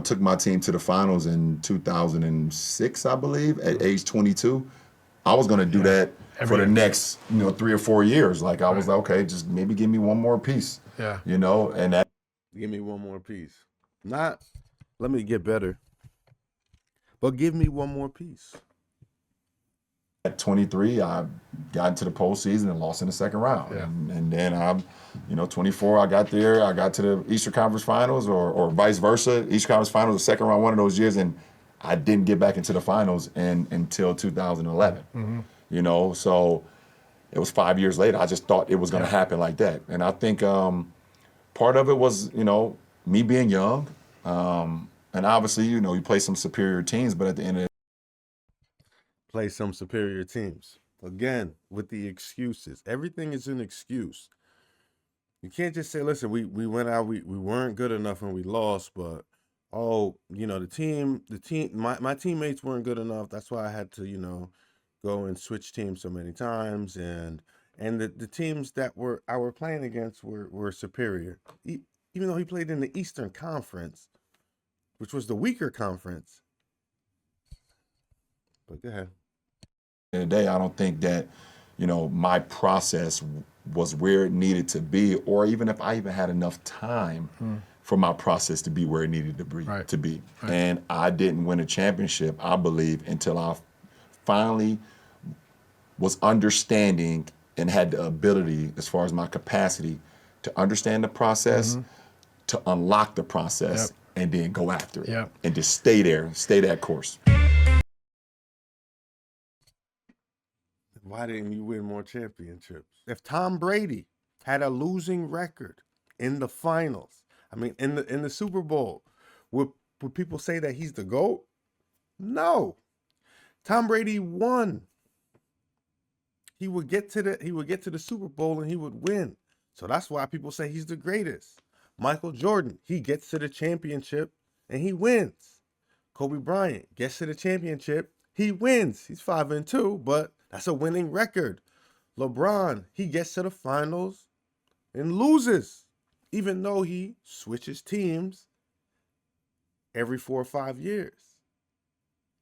took my team to the finals in 2006, I believe, at age 22. I was going to do that for the next, 3 or 4 years. Like I was like, okay, just maybe give me one more piece. Yeah. And that. Give me one more piece. Not let me get better, but give me one more piece. At 23, I got into the postseason and lost in the second round. Yeah. And then I'm, 24, I got there. I got to the Eastern Conference Finals or vice versa. Eastern Conference Finals, the second round one of those years, and I didn't get back into the finals until 2011. So it was 5 years later. I just thought it was going to happen like that. And I think part of it was, me being young. And obviously, you play some superior teams, but at the end of Play some superior teams. Again, with the excuses. Everything is an excuse. You can't just say, listen, we went out, we weren't good enough and we lost, but the team, my teammates weren't good enough. That's why I had to, go and switch teams so many times. And the teams that I were playing against were superior. Even though he played in the Eastern Conference, which was the weaker conference. But go ahead. the day, I don't think that, my process was where it needed to be, or even if I even had enough time for my process to be where it needed to be. Right. Right. And I didn't win a championship, I believe, until I finally was understanding and had the ability, as far as my capacity, to understand the process, to unlock the process, and then go after it. Yep. And just stay that course. Why didn't you win more championships? If Tom Brady had a losing record in the finals, in the Super Bowl, would people say that he's the GOAT? No. Tom Brady won. He would get to the Super Bowl and he would win. So that's why people say he's the greatest. Michael Jordan, he gets to the championship and he wins. Kobe Bryant gets to the championship, he wins. He's 5-2, but that's a winning record. LeBron, he gets to the finals and loses, even though he switches teams every 4 or 5 years.